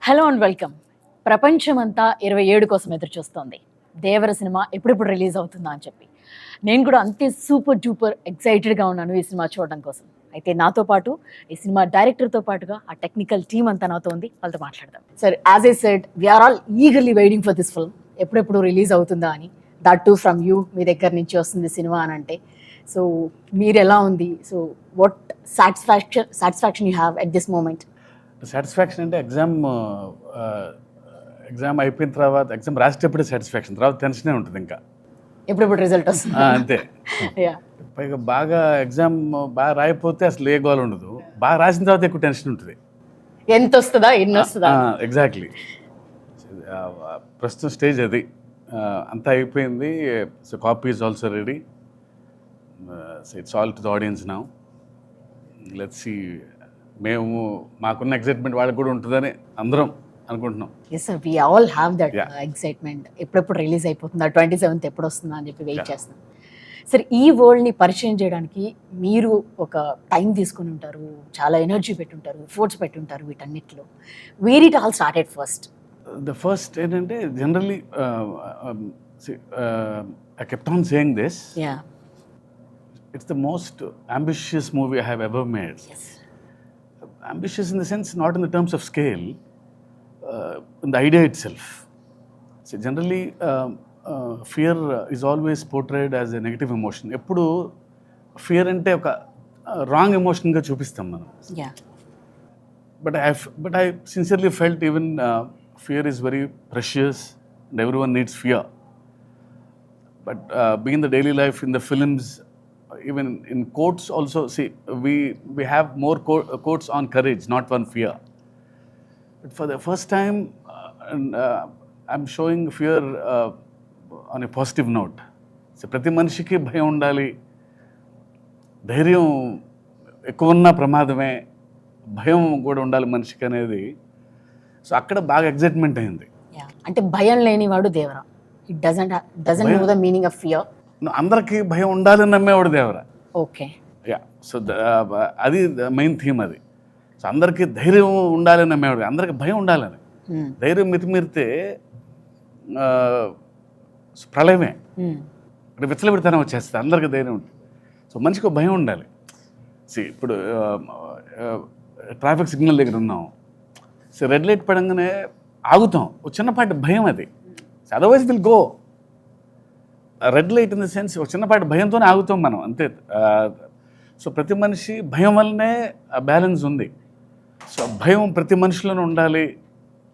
Hello and welcome. ప్రపంచమంతా 27 కోసం ఎదురు చూస్తోంది. దేవర సినిమా ఎప్పుడెప్పుడు రిలీజ్ అవుతుందా అని చెప్పి. నేను కూడా అంతే సూపర్ డూపర్ ఎక్సైటెడ్గా ఉన్నాను ఈ సినిమా చూడడం కోసం. అయితే నాతో పాటు ఈ సినిమా డైరెక్టర్తో పాటుగా ఆ టెక్నికల్ టీమ్ అంతా నాతో ఉంది. వాళ్ళతో మాట్లాడదాం. Sir, as I said, we're all eagerly waiting for this film. ఎప్పుడెప్పుడు రిలీజ్ అవుతుందా అని. దట్ టు ఫ్రమ్ యూ, మీ దగ్గర నుంచి వస్తుంది సినిమా అని అంటే. సో మీరు ఎలా ఉంది? So what satisfaction you have at this moment? Satisfaction అంటే ఎగ్జామ్ అయిపోయిన తర్వాత ఎగ్జామ్ రాసేటప్పుడే సాటిస్ఫాక్షన్, తర్వాత టెన్షనే ఉంటుంది ఇంకా ఎప్పుడెప్పుడు రిజల్ట్ వస్తుంది అంతే. పైగా బాగా ఎగ్జామ్ బాగా రాయిపోతే అసలు ఏ గోల్ ఉండదు, బాగా రాసిన తర్వాత ఎక్కువ టెన్షన్ ఉంటుంది. ఎంత వస్తుందా, ఎన్ని వస్తుందా? ఎగ్జాక్ట్లీ. ప్రస్తుతం స్టేజ్ అది. అంతా అయిపోయింది. So copy is also ready. It's all to the audience now. Let's see. మేము మాకున్న ఎక్సైట్మెంట్ వాళ్ళకి కూడా ఉంటుందని అందరం అనుకుంటున్నాం. Yes sir, we all have that excitement. ఎప్పుడెప్పుడు రిలీజ్ అయిపోతుందా, 27th ఎప్పుడు వస్తుందా అని చెప్పి వెయిట్ చేస్తున్నాం. సార్, ఈ వరల్డ్ని పరిచయం చేయడానికి మీరు ఒక టైం తీసుకుని ఉంటారు, చాలా ఎనర్జీ పెట్టుంటారు, ఎఫర్ట్స్ పెట్టుంటారు వీటన్నిటిలో. Where it all started first? The first ఏంటంటే generally I kept on saying this, it's the most ambitious movie I have ever made. Ambitious in the sense, not in the terms of scale, in the idea itself. So generally, fear is always portrayed as a negative emotion. Eppudu fear ante oka wrong emotion ga chupistam manam. Yeah. But I sincerely felt even fear is very precious and everyone needs fear. But being in the daily life, in the films, even in quotes also, see, we have more quotes on courage, not on fear. But for the first time, I'm showing fear on a positive note. So ప్రతి మనిషికి భయం ఉండాలి, ధైర్యం ఎక్కువ ఉన్న ప్రమాదమే, భయం కూడా ఉండాలి మనిషికి అనేది. సో అక్కడ బాగా ఎగ్జైట్మెంట్ అయింది. అంటే భయం లేనివాడు Devara. It doesn't know the meaning of fear. అందరికీ భయం ఉండాలని నమ్మేవాడు దేవరా. ఓకే. సో అది మెయిన్ థీమ్ అది. సో అందరికీ ధైర్యం ఉండాలని నమ్మేవాడు, అందరికీ భయం ఉండాలని. ధైర్యం మితిమీరితే ప్రళయమే, విచ్చలవిడితనం వచ్చేస్తుంది. అందరికీ ధైర్యం ఉంటుంది. సో మనిషికి భయం ఉండాలి. ఇప్పుడు ట్రాఫిక్ సిగ్నల్ దగ్గర ఉన్నాం, సో రెడ్ లైట్ పడంగానే ఆగుతాం, ఒక చిన్నపాటి భయం అది. Otherwise will go. Red light in the sense ఒక చిన్నపాటి భయంతోనే ఆగుతాం మనం, అంతే. సో ప్రతి మనిషి భయం వల్లనే బ్యాలెన్స్ ఉంది. సో భయం ప్రతి మనిషిలోనే ఉండాలి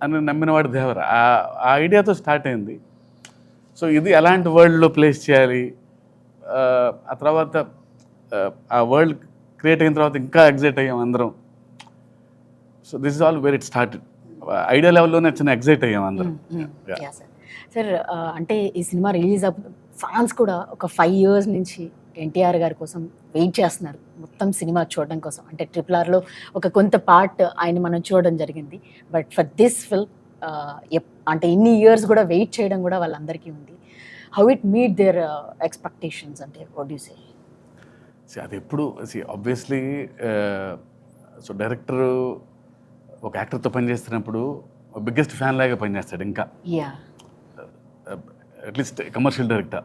అని నమ్మినవాడు దేవర. ఆ ఐడియాతో స్టార్ట్ అయింది. సో ఇది ఎలాంటి వరల్డ్లో ప్లేస్ చేయాలి, ఆ తర్వాత ఆ వరల్డ్ క్రియేట్ అయిన తర్వాత ఇంకా ఎగ్జైట్ అయ్యాం అందరం. So this is all where it started. Idea లెవెల్లోనే చిన్న ఎగ్జైట్ అయ్యాం అందరం. సార్, అంటే ఈ సినిమా రిలీజ్ ఫ్యాన్స్ కూడా ఒక 5 years నుంచి ఎన్టీఆర్ గారి కోసం వెయిట్ చేస్తున్నారు, మొత్తం సినిమా చూడడం కోసం. అంటే RRRలో ఒక కొంత పార్ట్ ఆయన మనం చూడడం జరిగింది. బట్ ఫర్ దిస్ ఫిల్మ్ అంటే ఇన్ని ఇయర్స్ కూడా వెయిట్ చేయడం కూడా వాళ్ళందరికీ ఉంది. How it meet there expectations? అంటే వాట్ యు సే? అది ఎప్పుడు ఆబ్వియస్లీ, సో డైరెక్టర్ ఒక యాక్టర్తో పనిచేస్తున్నప్పుడు బిగ్గెస్ట్ ఫ్యాన్ లాగా పనిచేస్తాడు. ఇంకా at least commercial director,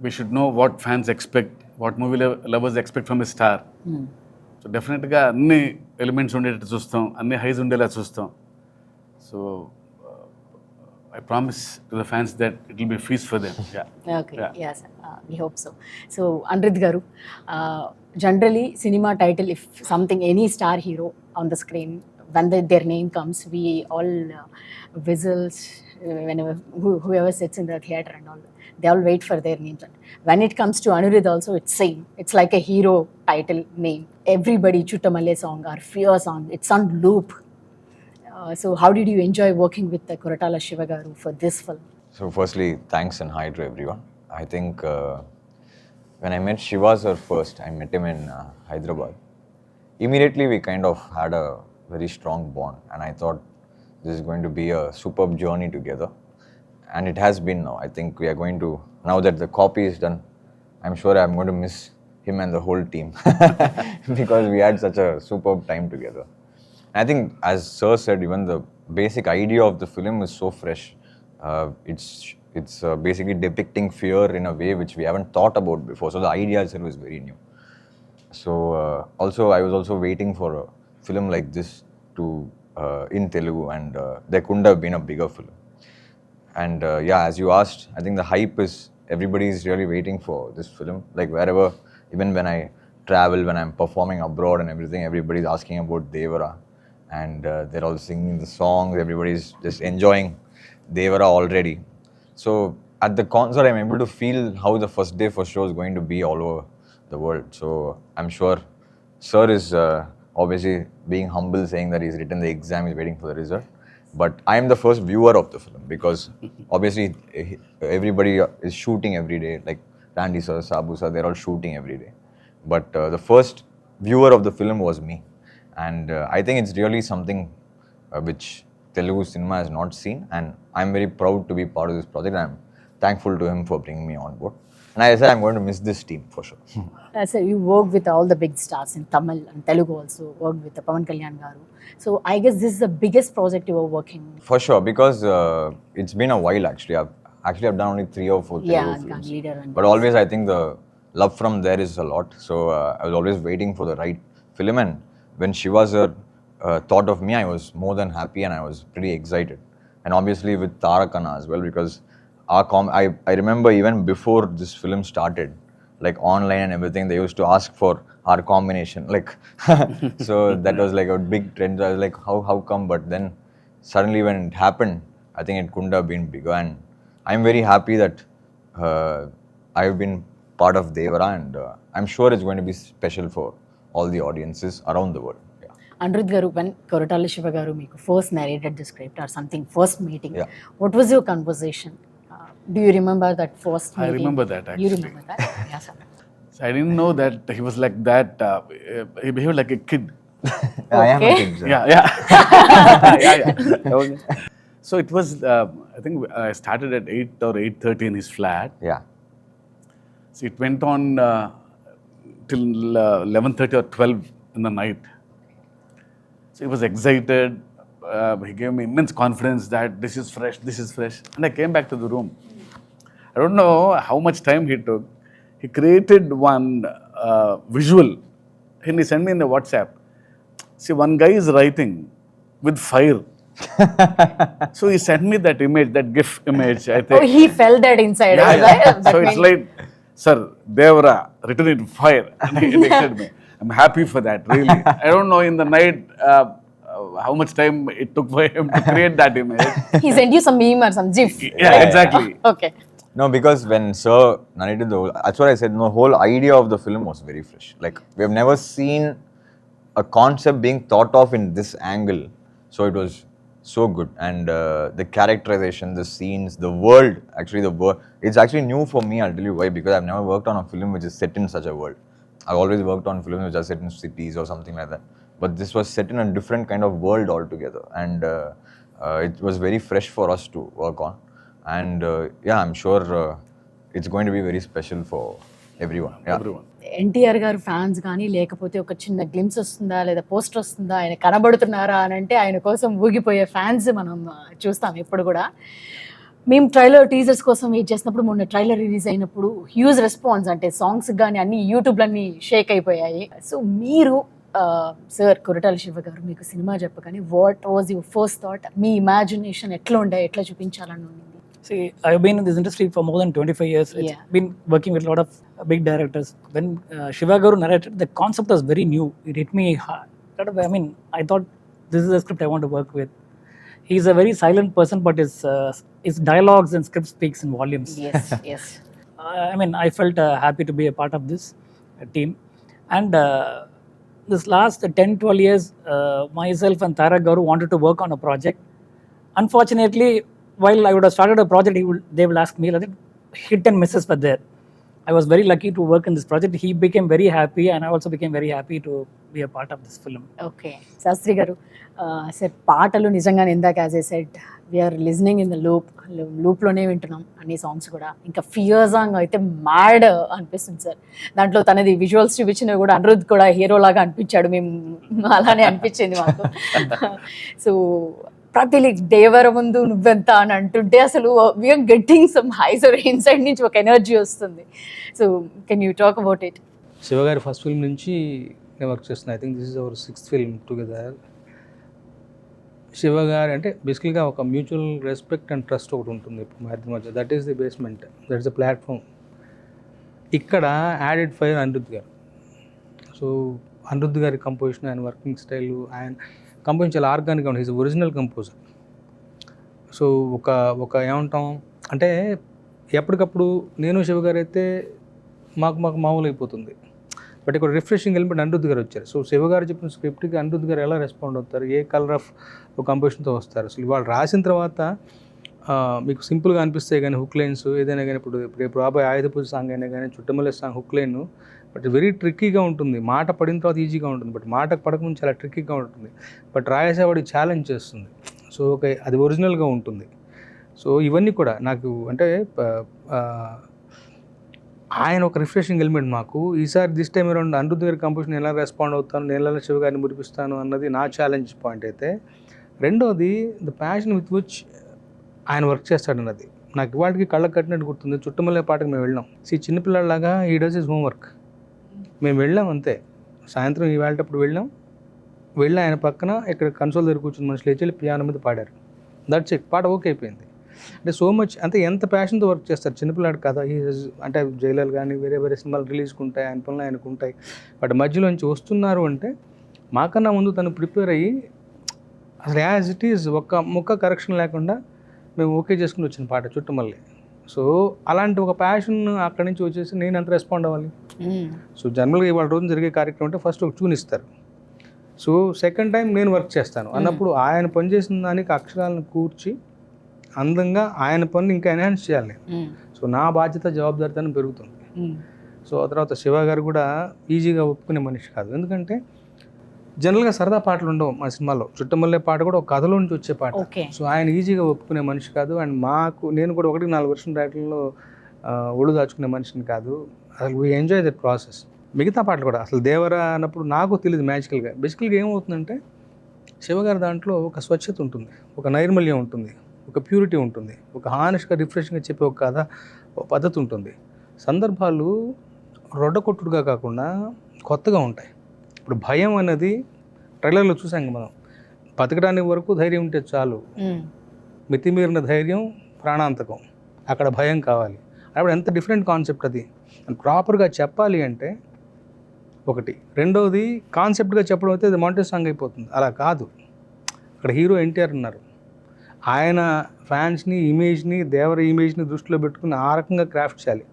we should know what fans expect, what movie lovers expect from a star. So డెఫినెట్గా అన్ని ఎలిమెంట్స్ ఉండేటట్టు చూస్తాం, అన్ని హైస్ ఉండేలా చూస్తాం. So I promise to the fans that it will be a feast for them. Okay. Yes, we hope so. So Anirudh garu, generally cinema title, if something, any star hero on the screen, when their name comes, we all whistles whenever whoever sits in the theater and all, they all wait for their names. When it comes to Anirudh also, it's same. It's like a hero title name. Everybody Chuttamalle song or Fear song, it's on loop. So how did you enjoy working with the Koratala Siva garu for this film? So firstly, thanks and hi to everyone. I think when I met Shiva sir first, I met him in Hyderabad. Immediately we kind of had a very strong bond, and I thought this is going to be a superb journey together, and it has been now. I think we are going to, now that the copy is done, I'm sure I'm going to miss him and the whole team because we had such a superb time together. And I think, as Sir said, even the basic idea of the film is so fresh. It's basically depicting fear in a way which we haven't thought about before. So the idea itself is very new. So also I was also waiting for a film like this to in Telugu, and there couldn't have been a bigger film. And yeah, as you asked, I think the hype is, everybody is really waiting for this film. Like wherever, even when I travel, when I'm performing abroad and everything, everybody's asking about Devara, and they're all singing the songs. Everybody's just enjoying Devara already. So at the concert, I'm able to feel how the first day for show is going to be all over the world. So I'm sure Sir is obviously being humble, saying that he's written the exam, he's waiting for the result. But I am the first viewer of the film, because obviously everybody is shooting every day. Like Randy sir, Sabu sir, they're all shooting every day. But the first viewer of the film was me. And I think it's really something which Telugu cinema has not seen. And I'm very proud to be part of this project. I'm thankful to him for bringing me on board. And I said I'm going to miss this team for sure. So you work with all the big stars in Tamil and Telugu also, worked with Pavan Kalyan garu. So I guess this is the biggest project you are working. For sure, because it's been a while actually. I've done only 3 or 4 Yeah, Telugu films. leader and But always I think the love from there is a lot. So I was always waiting for the right film. And when Shiva thought of me, I was more than happy, and I was pretty excited. And obviously with Taraka as well, because I remember even before this film started, like online and everything, they used to ask for our combination. Like, so that was like a big trend. I was like, how come? But then suddenly when it happened, I think it couldn't have been bigger. And I'm very happy that I've been part of Devara, and I'm sure it's going to be special for all the audiences around the world. Yeah. Anirudh garu, when Koratala Siva garu meeku first narrated the script or something, first meeting, Yeah. what was your conversation? Do you remember that first meeting? I remember that You actually. remember that? Yes, sir. So I didn't know that he was like that. He behaved like a kid. I am a Okay. kid, sir. Yeah. So it was, I think I started at 8 or 8:30 in his flat. Yeah. So it went on till 11:30 or 12 in the night. So he was excited. He gave me immense confidence that this is fresh. And I came back to the room. I don't know how much time he took. He created one visual, and he sent me in the WhatsApp. See, one guy is writing with fire. So he sent me that image, that GIF image, I think. Oh, he felt that inside. Yeah, right? yeah. That So it's made- like, sir, Devara, written in fire. And he texted me. I'm happy for that, really. I don't know in the night how much time it took for him to create that image. He sent you some meme or some GIF. Yeah, exactly. Okay. No, because when Sir narrated that's what I said, the whole idea of the film was very fresh. Like, we have never seen a concept being thought of in this angle. So it was so good. And the characterization, the scenes, the world, it's actually new for me, I'll tell you why, because I've never worked on a film which is set in such a world. I've always worked on films which are set in cities or something like that. But this was set in a different kind of world altogether. And it was very fresh for us to work on. And yeah, I'm sure it's going to be very special for everyone. Yeah. Everyone. NTR గారు fans కానీ లేకపోతే ఒక చిన్న glimpse వస్తుందా లేదా poster వస్తుందా, ఆయన కనబడుతున్నారా అని అంటే ఆయన కోసం ఊగిపోయే ఫ్యాన్స్ మనం చూస్తాం ఎప్పుడు కూడా. మేము ట్రైలర్ టీజర్స్ కోసం వెయిట్ చేసినప్పుడు మొన్న ట్రైలర్ రిలీజ్ అయినప్పుడు హ్యూజ్ రెస్పాన్స్, అంటే సాంగ్స్ కానీ అన్ని యూట్యూబ్లన్నీ షేక్ అయిపోయాయి. సో మీరు సార్ కొరటాల శివ గారు మీకు సినిమా చెప్పగానే what was your first thought? Me imagination ఎట్లా ఉండే, ఎట్లా చూపించాలని ఉండింది? See, I've been in this industry for more than 25 years. It's Yeah. been working with a lot of big directors. When Shiva Garu narrated, the concept was very new. It hit me hard. I mean, I thought this is a script I want to work with. He's a very silent person, but his dialogues and script speaks in volumes. Yes, yes. I mean, I felt happy to be a part of this team. And this last 10-12 years, myself and Taraka Garu wanted to work on a project. Unfortunately, while I would have started a project, they will ask me, like, hit and misses were there. I was very lucky to work in this project. He became very happy, and I also became very happy to be a part of this film. Okay Shastri గారు, sir పాటలు నిజంగానే ఇందాక as I said we are listening in the లూప్లోనే వింటున్నాం అన్ని songs కూడా. ఇంకా fear song అయితే మ్యాడ్ అనిపిస్తుంది సార్. దాంట్లో తనది విజువల్స్ చూపించినవి కూడా అనిరుద్ధ్ కూడా హీరో లాగా అనిపించాడు, మేము అలానే అనిపించింది మాకు. సో ప్రతి దేవర ముందు నువ్వెంత అని అంటుంటే అసలు we're getting some highs or inside నుంచి ఒక ఎనర్జీ వస్తుంది. So can you talk about it? Siva గారి ఫస్ట్ ఫిల్మ్ నుంచి నేను వర్క్ చేస్తున్నాను. I think this is our 6th film together. Siva గారు అంటే బేసికల్గా ఒక మ్యూచువల్ రెస్పెక్ట్ అండ్ ట్రస్ట్ ఒకటి ఉంటుంది ఇప్పుడు మా ఇద్దరి మధ్య. That is the basement, that is the platform. ఇక్కడ యాడెడ్ ఫైర్ అనిరుద్ధ్ గారు. సో అనిరుద్ధ్ గారి కంపోజిషన్, ఆయన వర్కింగ్ స్టైల్, ఆయన కంపోజిషన్ చాలా ఆర్గానిక్గా ఉంటుంది. Is original composer. సో ఒక ఏమంటాం అంటే ఎప్పటికప్పుడు నేను శివ గారు అయితే మాకు మామూలు అయిపోతుంది. బట్ ఇక్కడ రిఫ్రెషింగ్ ఎలిమెంట్ అనిరుద్ధ్ గారు వచ్చారు. సో శివ గారు చెప్పిన స్క్రిప్ట్కి అనిరుద్ధ్ గారు ఎలా రెస్పాండ్ అవుతారు, ఏ కలర్ ఆఫ్ కంపోజిషన్తో వస్తారు. అసలు వాళ్ళు రాసిన తర్వాత మీకు సింపుల్గా అనిపిస్తాయి కానీ హుక్ లైన్స్ ఏదైనా కానీ, ఇప్పుడు రేపు రాబోయే ఆయుధ పూజ సాంగ్ అయినా కానీ Chuttamalle song hook line but very ట్రిక్కీగా ఉంటుంది. మాట పడిన తర్వాత ఈజీగా ఉంటుంది, బట్ మాటకు పడకముందు చాలా ట్రిక్కీగా ఉంటుంది. బట్ రాయేసేవాడికి ఛాలెంజ్ చేస్తుంది. సో అది ఒరిజినల్గా ఉంటుంది. సో ఇవన్నీ కూడా నాకు అంటే ఆయన ఒక రిఫ్రెషింగ్ ఎలిమెంట్ మాకు. ఈసారి దిస్ టైం అరౌండ్ అనిరుద్ధ్ గారి కంపోజిషన్ ఎలా రెస్పాండ్ అవుతాను, నేను ఎలా శివ గారిని మురిపిస్తాను అన్నది నా ఛాలెంజ్ పాయింట్ అయితే. రెండోది ద ప్యాషన్ విత్ విచ్ ఆయన వర్క్ చేస్తాడన్నది నాకు ఇవాళకి కళ్ళకు కట్టినట్టు గుర్తుంది. చుట్టమల్లే పాటకు మేము వెళ్ళాం. చిన్నపిల్లలాగా ఈ డస్ ఇస్ హోంవర్క్. మేము వెళ్ళాం అంతే. సాయంత్రం ఇవాళటప్పుడు వెళ్ళి ఆయన పక్కన ఇక్కడ కన్సోల్ దగ్గర కూర్చుని మనుషులు లేచి పియానో మీద పాడారు. That's it. పాట ఓకే అయిపోయింది. అంటే సో మచ్ అంటే ఎంత ప్యాషన్తో వర్క్ చేస్తారు. చిన్నపిల్లాడు కదా, అంటే జైలర్ కానీ వేరే సినిమాలు రిలీజ్కి ఉంటాయి, ఆయన పనులు ఆయనకు ఉంటాయి. బట్ మధ్యలోంచి వస్తున్నారు అంటే మాకన్నా ముందు తను ప్రిపేర్ అయ్యి అసలు యాజ్ ఇట్ ఈజ్ ఒక్క ముక్క కరెక్షన్ లేకుండా మేము ఓకే చేసుకుని వచ్చిన పాట చుట్టమల్లే. సో అలాంటి ఒక ప్యాషన్ అక్కడి నుంచి వచ్చేసి నేను ఎంత రెస్పాండ్ అవ్వాలి. సో జనరల్గా ఇవాళ రోజు జరిగే కార్యక్రమం అంటే ఫస్ట్ ఒక ట్యూన్ ఇస్తారు. సో సెకండ్ టైం నేను వర్క్ చేస్తాను అన్నప్పుడు ఆయన పనిచేసిన దానికి అక్షరాలను కూర్చి అందంగా ఆయన పనులు ఇంకా ఎన్హాన్స్ చేయాలి నేను. సో నా బాధ్యత జవాబుదారితనం పెరుగుతుంది. సో ఆ తర్వాత శివ గారు కూడా ఈజీగా ఒప్పుకునే మనిషి కాదు. ఎందుకంటే జనరల్గా సరదా పాటలు ఉండవు మా సినిమాలో. చుట్టమల్లే పాట కూడా ఒక కథలో నుంచి వచ్చే పాట. సో ఆయన ఈజీగా ఒప్పుకునే మనిషి కాదు. అండ్ నేను కూడా 1-4 వర్షం రైటర్లో ఒళ్ళు దాచుకునే మనిషిని కాదు. అసలు వీ ఎంజాయ్ దట్ ప్రాసెస్. మిగతా పాటలు కూడా అసలు దేవరా అన్నప్పుడు నాకు తెలియదు మ్యాజికల్గా. బేసికల్గా ఏమవుతుందంటే శివ గారి దాంట్లో ఒక స్వచ్ఛత ఉంటుంది, ఒక నైర్మల్యం ఉంటుంది, ఒక ప్యూరిటీ ఉంటుంది, ఒక హానెస్ట్గా రిఫ్రెషింగ్గా చెప్పే ఒక కథ, ఒక పద్ధతి ఉంటుంది. సందర్భాలు రొడ్డకొట్టుడుగా కాకుండా కొత్తగా ఉంటాయి. ఇప్పుడు భయం అనేది ట్రైలర్లో చూసాం మనం. బతకడానికి వరకు ధైర్యం ఉంటే చాలు, మితిమీరిన ధైర్యం ప్రాణాంతకం, అక్కడ భయం కావాలి. అప్పుడు ఎంత డిఫరెంట్ కాన్సెప్ట్ అది. ప్రాపర్గా చెప్పాలి అంటే ఒకటి. రెండవది కాన్సెప్ట్గా చెప్పడం అయితే అది మాంటేజ్ సాంగ్ అయిపోతుంది. అలా కాదు. అక్కడ హీరో NTR ఉన్నారు. ఆయన ఫ్యాన్స్ని, ఇమేజ్ని, దేవర ఇమేజ్ని దృష్టిలో పెట్టుకుని ఆ రకంగా క్రాఫ్ట్ చేయాలి.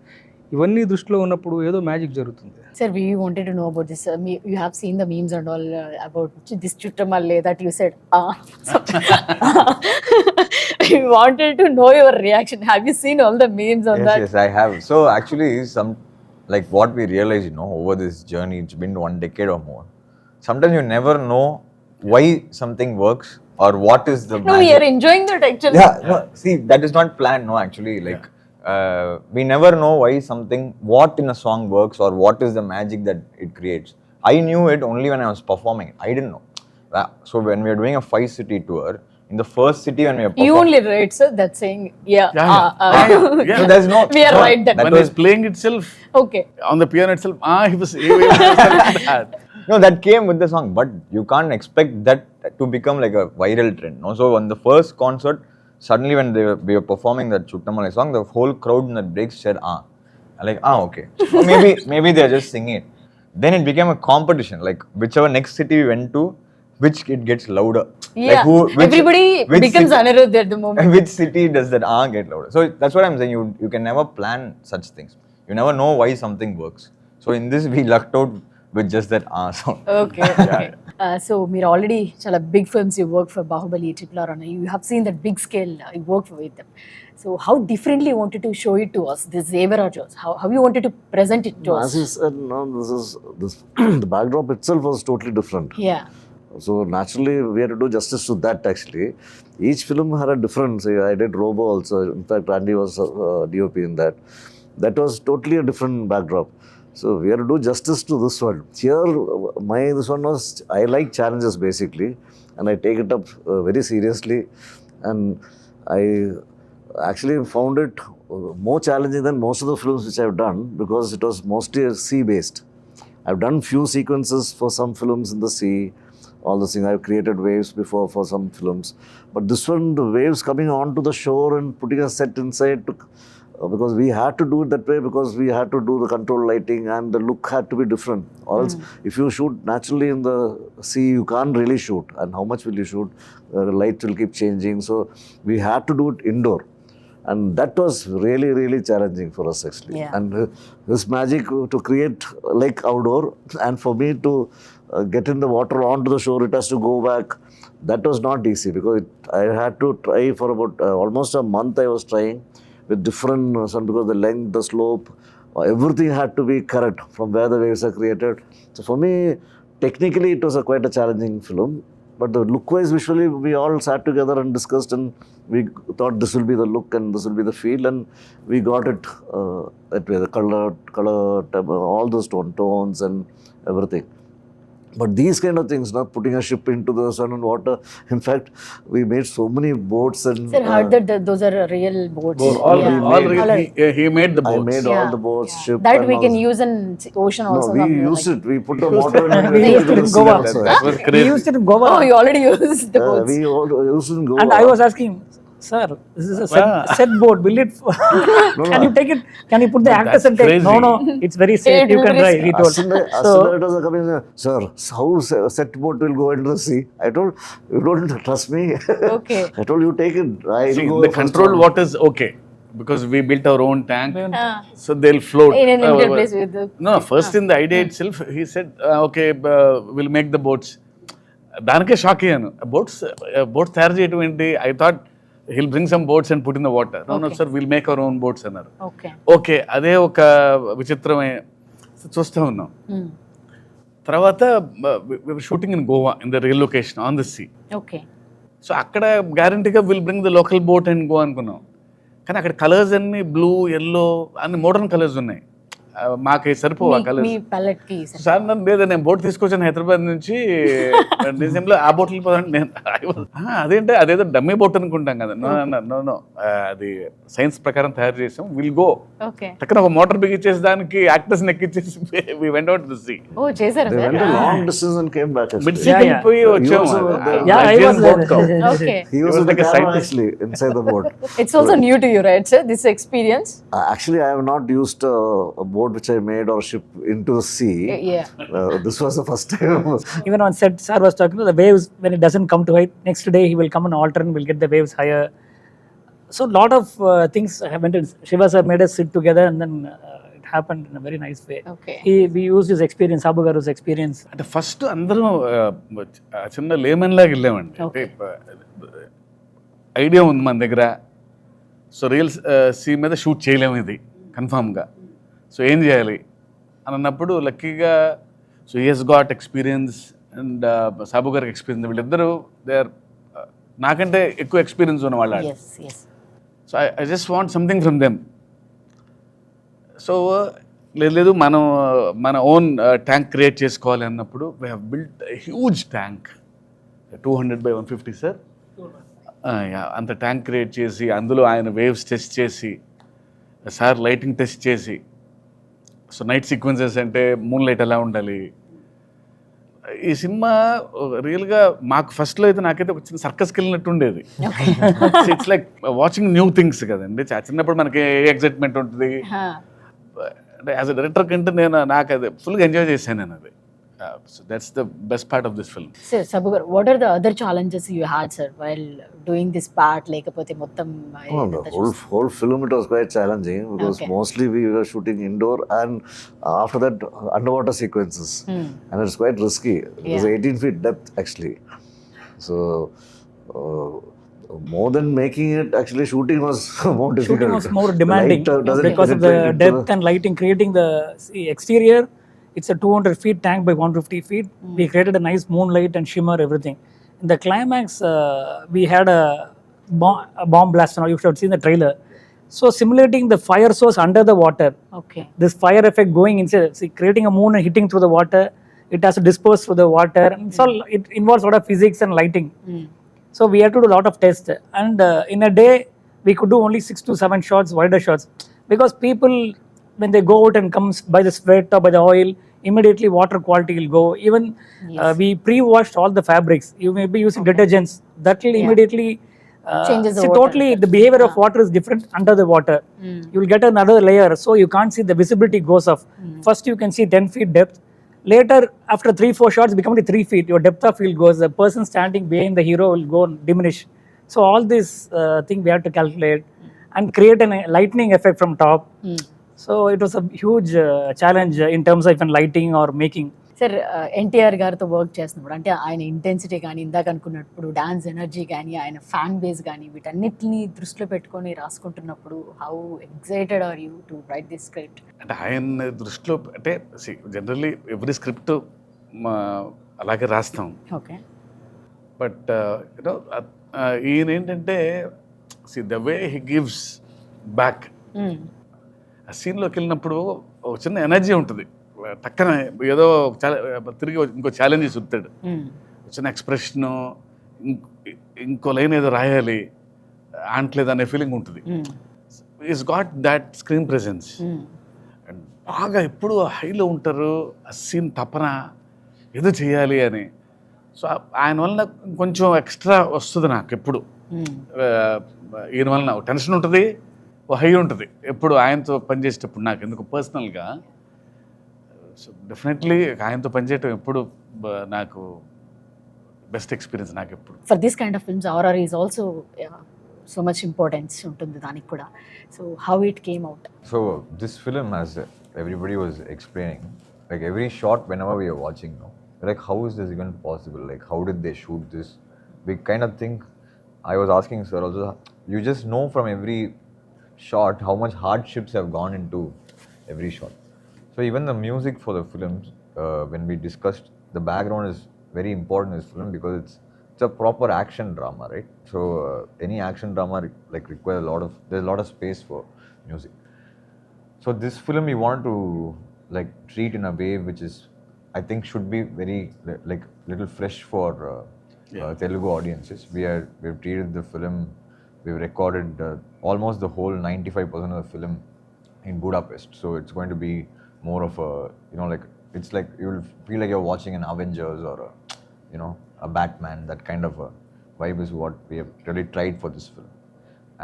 ఇవన్నీ దృష్టిలో ఉన్నప్పుడు ఏదో మ్యాజిక్ జరుగుతుంది. Sir, we wanted to know about this. You have seen the memes and all about this chuttamalle that you said. We wanted to know your reaction. Have you seen all the memes on that? Yes, I have. So actually, like what we realized, over this journey, it's been 1 decade or more. Sometimes you never know why something works or what is the No, we are enjoying that actually. Yeah, no, see, that is not planned, no, actually. Like, we never know why what in a song works or what is the magic that it creates. I knew it only when I was performing it. I didn't know. So when we are doing a 5-city tour, in the first city when we are performing... You only write, sir, that's saying, yeah. So there's no... We are right then. When he's playing itself, Okay. on the piano itself, he was like that. No, that came with the song, but you can't expect that to become like a viral trend. No? So on the first concert, suddenly when we were performing that Chuttamalle song, the whole crowd in that break said, like, okay. Or maybe they're just singing it. Then it became a competition, like whichever next city we went to, which it gets louder. Yeah, like everybody becomes Anirudh at the moment. Which city does that get louder? So that's what I'm saying, you can never plan such things. You never know why something works. So in this, we lucked out with just that sound. Okay. So మీరు already చాలా big films you work for Baahubali, RRR, and you have seen that big scale you work with them. So how differently you wanted to show it to us, this Devara Jaws? How you wanted to present it to us? As he said, the backdrop itself was totally different. Yeah. So naturally, we had to do justice to that actually. Each film had a difference. I did Robo also. In fact, Andy was DOP in that. That was totally a different backdrop. So we had to do justice to this one. Here, this one was, I like challenges basically. And I take it up very seriously. And I actually found it more challenging than most of the films which I've done because it was mostly sea-based. I've done few sequences for some films in the sea, all the things. I've created waves before for some films. But this one, the waves coming onto the shore and putting a set inside, because we had to do it that way because we had to do the control lighting and the look had to be different. Or else, if you shoot naturally in the sea, you can't really shoot. And how much will you shoot? The light will keep changing. So we had to do it indoor. And that was really, really challenging for us actually. Yeah. And this magic to create like outdoor and for me to get in the water onto the shore, it has to go back. That was not easy because I had to try for about almost a month I was trying with different, because the length, the slope, everything had to be correct from where the waves are created. So for me, technically it was quite a challenging film. But the look-wise, visually, we all sat together and discussed and we thought this will be the look and this will be the feel and we got it that way, the color, all those tones and everything. But these kind of things, not putting a ship into the sun and water. In fact, we made so many boats and... Sir, heard that those are real boats. He made the boats. I made all the boats, ships. That we can use in ocean also. No, we used it. We put the water in We used it in Goa. That was We crazy. used it in Goa. Oh, you already used the boats. We used it in Goa. And I was asking, sir, this is a set boat. Will it? Can you take it? Can you put the actors and take? crazy. No, it's very safe. You can drive. He told. As soon as it was coming, sir, how set boat will go into the sea? I told, you don't trust me. Okay. I told you take it. See, the controlled waters, okay. Because we built our own tank. Ah. So they'll float. In an Indian place with the... No, first in the idea itself, he said, okay, we'll make the boats. Danake shock ayyanu. Boats తయారు చేయడం ఏంటి? I thought he'll bring some boats and put in the water. No, sir, we'll make our own boats అన్నారు. Okay, అదే ఒక విచిత్రమైన చూస్తూ ఉన్నాం. తర్వాత we were shooting in Goa in the real location on the sea. Okay. So అక్కడ గ్యారంటీగా will bring the local boat and go అనుకున్నాం. కానీ అక్కడ కలర్స్ అన్ని బ్లూ, ఎల్లో అన్ని మోడర్న్ కలర్స్ ఉన్నాయి. మాకు సరిపోవు ఆ కలర్స్. మీ palette కి సార్ నన్ను లేదా నేను బోట్ తీసుకొచ్చాను హైదరాబాద్ నుంచి డిసెంబర్లో ఆ బోట్ వెళ్ళిపోతాను నేను. అదేంటే అదేదో డమ్మీ బోట్ అనుకుంటాం కదా. నో అది సైన్స్ ప్రకారం తయారు చేసాం. విల్ గో అక్కడ ఒక మోటార్ బిగించేసి దానికి యాక్టర్స్ ఎక్కించేసి we went out to sea. ఓ చేశారు They went a long distance and came back. Mid sea వెళ్ళిపోయి వచ్చాము. I was there. Okay. He was like like a a scientist. actually inside the boat. It's also new to you, right, sir? This experience? Actually, I have not used a boat which I made or ship into the sea. Yeah. This was the first time. Even on set, sir was talking to the waves when it doesn't come to height. Next day he will come and alter and will get the waves higher. So lot of things happened. Shiva sir made us sit together and then it happened in a very nice way. Okay. We used his experience, Sabu Garu's experience. అంటే first అందరం చిన్న lemon లాగా వెళ్ళామండి. అంటే idea ఉంది మన దగ్గర. So real sea మీద షూట్ చేయలేము ఇది కన్ఫామ్గా. సో ఏం చేయాలి అని అన్నప్పుడు లక్కీగా so he's got experience and Sabu గారికి ఎక్స్పీరియన్స్. వీళ్ళిద్దరూ దే ఆర్ నాకంటే ఎక్కువ ఎక్స్పీరియన్స్ ఉన్న వాళ్ళు. Yes, yes. So I just want something from them. So లేదు మన ఓన్ ట్యాంక్ క్రియేట్ చేసుకోవాలి అన్నప్పుడు we have built huge tank 200x150 sir. అంత ట్యాంక్ క్రియేట్ చేసి అందులో ఆయన వేవ్స్ టెస్ట్ చేసి సార్ లైటింగ్ టెస్ట్ చేసి సో నైట్ సీక్వెన్సెస్ అంటే మూన్ లైట్ ఎలా ఉండాలి. ఈ సినిమా రియల్గా మాకు ఫస్ట్లో అయితే నాకైతే ఒక చిన్న సర్కస్కి వెళ్ళినట్టు ఉండేది. It's like watching new things కదండి. చిన్నప్పుడు మనకి ఏ ఎగ్జైట్మెంట్ ఉంటుంది. అంటే యాజ్ అ డైరెక్టర్ కంటే నాకు అది ఫుల్గా ఎంజాయ్ చేశాను నేను అది. So that's the best part of this film. Sir, Sabu Garu, what are the other challenges you had, sir, while doing this part? Lekapothe mottam The whole film it was quite challenging because mostly we were shooting indoor and after that underwater sequences, and it's quite risky. It was 18 feet depth actually. So more than making it, actually shooting was more difficult. Shooting was more demanding because of the depth and lighting, creating the exterior. It's a 200 feet tank by 150 feet. We created a nice moonlight and shimmer, everything. In the climax, we had a bomb blast. Now you should have seen the trailer. So simulating the fire source under the water. Okay. This fire effect going inside, see, creating a moon and hitting through the water. It has to disperse through the water. And so it involves a lot of physics and lighting. So we had to do a lot of tests. And in a day, we could do only 6 to 7 shots, wider shots. Because people, when they go out and comes by the sweat or by the oil, immediately water quality will go. Even we pre-washed all the fabrics. You may be using detergents. That will immediately Changes the see, water. totally the behavior of water is different under the water. You will get another layer, so you can't see, the visibility goes off. First you can see 10 feet depth. Later, after 3-4 shots, become 3 feet. Your depth of field goes. The person standing behind the hero will go and diminish. So all this thing we have to calculate and create a lightning effect from top. So it was a huge challenge in terms of even lighting or making. Sir NTR గారితో work చేస్తున్నప్పుడు అంటే ఆయన intensity కానీ ఇందాక అనుకున్నప్పుడు dance energy కానీ ఆయన fan base కానీ వీటన్నిటిని దృష్టిలో పెట్టుకొని రాసుకుంటున్నప్పుడు how excited are you to write this script? అంటే ఆయన దృష్టిలో అంటే జనరల్లీ ఎవ్రీ స్క్రిప్ట్ అలాగే రాస్తాం. ఓకే. బట్ యూనో ఈయన ఏంటంటే the way he gives back. ఆ సీన్లోకి వెళ్ళినప్పుడు ఒక చిన్న ఎనర్జీ ఉంటుంది, టక్కన ఏదో తిరిగి ఇంకో ఛాలెంజ్ చూపుతాడు, చిన్న ఎక్స్ప్రెషను, ఇంకో లైన్ ఏదో రాయాలి అంటలేదు అనే ఫీలింగ్ ఉంటుంది. Is got that screen presence and బాగా ఎప్పుడు హైలో ఉంటారు. ఆ సీన్ తపన ఏదో చేయాలి అని. సో ఆయన వలన కొంచెం ఎక్స్ట్రా వస్తుంది నాకు ఎప్పుడు. ఈయన వలన టెన్షన్ ఉంటుంది, ఓ హై ఉంటుంది ఎప్పుడు ఆయనతో పనిచేసేటప్పుడు నాకు ఎందుకు పర్సనల్గా. సో డెఫినెట్లీ ఆయనతో పనిచేయటం ఎప్పుడు నాకు బెస్ట్ ఎక్స్పీరియన్స్ నాకు ఎప్పుడు. For this kind of films RR is also so much importance ఉంటుంది దానికి కూడా. So how it came out? So this film, as everybody was explaining, like every shot whenever we are watching, no, like how is this even possible? Like how did they shoot this? We kind of think, I was asking sir also, you just know from every shot how much hardships have gone into every shot. So even the music for the films, when we discussed, the background is very important in this film because it's a proper action drama, right? So any action drama like requires there's a lot of space for music. So this film we want to like treat in a way which is, I think, should be very like little fresh for Telugu audiences. We've treated the film, we've recorded almost the whole 95% of the film in Budapest. So it's going to be more of a, you know, like it's like you'll feel like you're watching an Avengers or a, you know, a Batman. That kind of a vibe is what we have really tried for this film.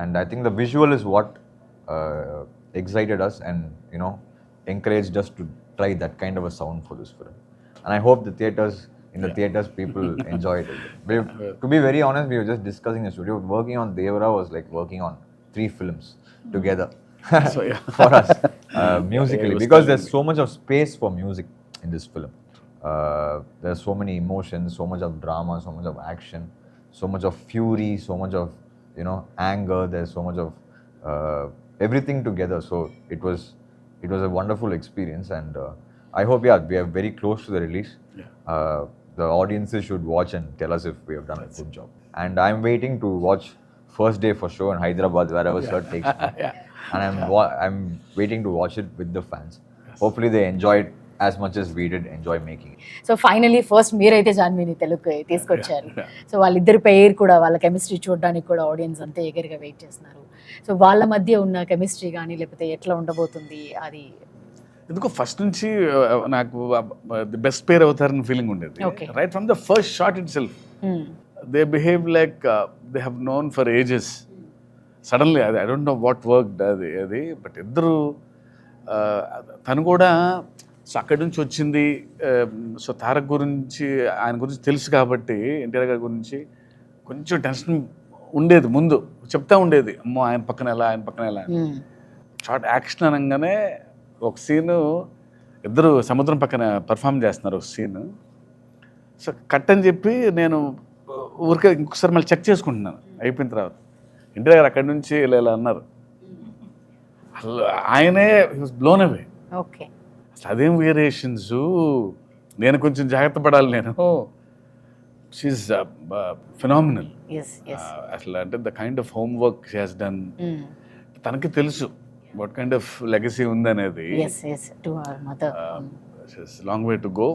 And I think the visual is what excited us and, you know, encouraged us to try that kind of a sound for this film. And I hope the theaters people enjoyed it. To be very honest, we were just discussing the studio. Working on Devara was like working on 3 films together. So, yeah. For us musically, because there's so much of space for music in this film. There's so many emotions, so much of drama, so much of action, so much of fury, so much of, you know, anger. There's so much of everything together. So it was a wonderful experience, and I hope we are very close to the release. The audiences should watch and tell us if we have done a good job. And I'm waiting to watch first day for show in Hyderabad, wherever sir takes me. And I'm waiting to watch it with the fans. Hopefully they enjoy it as much as we did enjoy making it. So finally first మీరైతే జాన్వీని తెలుగుకి తీసుకొచ్చారు. So వాళ్ళిద్దరి పేరు కూడా, వాళ్ళ chemistry చూడడానికి కూడా audience అంతే ఎగరిగా వెయిట్ చేస్తున్నారు. సో వాళ్ళ మధ్య ఉన్న కెమిస్ట్రీ కానీ లేకపోతే ఎట్లా ఉండబోతుంది అది ఎందుకో ఫస్ట్ నుంచి నాకు ది బెస్ట్ పేర్ అవుతారని ఫీలింగ్ ఉండేది. Right from the first shot itself they behave like they have known for ages. Suddenly అది I don't know what work అది బట్ ఇద్దరు తను కూడా సో అక్కడి నుంచి వచ్చింది. సో తారక్ గురించి, ఆయన గురించి తెలుసు కాబట్టి ఎన్టీఆర్ గారి గురించి కొంచెం టెన్షన్ ఉండేది. ముందు చెప్తా ఉండేది, అమ్మో ఆయన పక్కన ఎలా షార్ట్ యాక్షన్ అనగానే ఒక సీను ఇద్దరు సముద్రం పక్కన పర్ఫామ్ చేస్తున్నారు ఒక సీను. సో కట్ అని చెప్పి నేను ఊరికే ఇంకొకసారి మళ్ళీ చెక్ చేసుకుంటున్నాను అయిపోయిన తర్వాత. ఎన్టీఆర్ గారు అక్కడి నుంచి ఇలా అన్నారు, ఆయనే he was blown away. Okay. అసలు అదేం వేరియేషన్స్, నేను కొంచెం జాగ్రత్త పడాలి. నేను షీఈస్ ఫినామినల్. అసలు అంటే the kind of home work she has done. తనకి తెలుసు వాట్ కైండ్ ఆఫ్ లెగసీ ఉందనేది. Long way to go.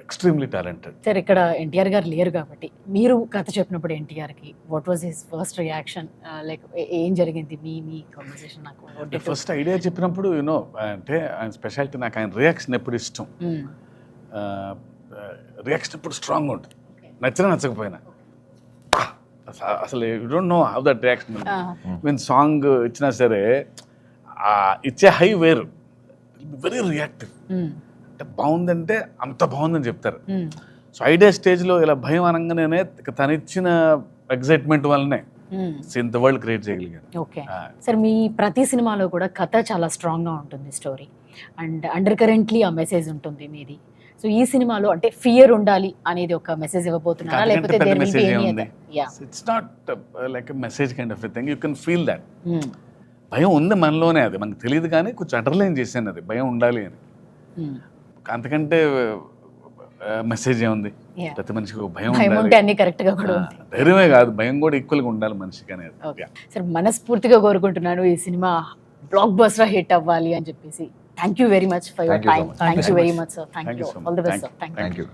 Extremely talented. Sir ఇక్కడ ఎన్టీఆర్ గారు లేరు కాబట్టి మీరు కథ చెప్పినప్పుడు ఎన్టీఆర్కి what was his first reaction, like ఏం జరిగింది మీ కాన్వర్సేషన్? నాకు ఫస్ట్ ఐడియా చెప్పినప్పుడు యూనో అంటే ఆయన స్పెషాలిటీ, నాకు ఆయన రియాక్షన్ ఎప్పుడు ఇష్టం. రియాక్షన్ ఎప్పుడు స్ట్రాంగ్ ఉంటుంది, నచ్చినా నచ్చకపోయినా. అసలు you don't know how that reaction. Mean song ఇచ్చినా సరే ఇచ్చే హై వేరు, వెరీ రియాక్టివ్. అంటే బాగుందంటే అంత బాగుందని చెప్తారు. సో ఐడియా స్టేజ్లో ఇలా భయం అనగానే తను ఇచ్చిన ఎగ్జైట్మెంట్ వల్లనే ఇంత వరల్డ్ క్రియేట్ చేయగలిగాను. ఓకే సార్, మీ ప్రతి సినిమాలో కూడా కథ చాలా స్ట్రాంగ్గా ఉంటుంది, స్టోరీ అండ్ అండర్ కరెంట్లీ ఆ మెసేజ్ ఉంటుంది మీది. సో ఈ సినిమాలో అంటే ఫియర్ ఉండాలి అనేది ఒక మెసేజ్ ఇవ్వబోతున్నారా, లేకపోతే it's not like message kind of thing, you can feel that. భయం ఉంది మనలోనే, అది మనకు తెలియదు కానీ కొంచెం అండర్లైన్ చేశాను అది భయం ఉండాలి అని. అంతకంటే మెసేజ్ ఏముంది? ప్రతి మనిషికి ఒక భయం ఉండాలి, ధైర్యమే కాదు భయం కూడా ఈక్వల్గా ఉండాలి మనిషికి అనేది. సార్ మనస్ఫూర్తిగా కోరుకుంటున్నాను ఈ సినిమా బ్లాక్ బస్టర్ హిట్ అవ్వాలి అని చెప్పేసి. Thank you very much for your time. Thank you very much, sir. Thank you. All the best, sir. Thank you.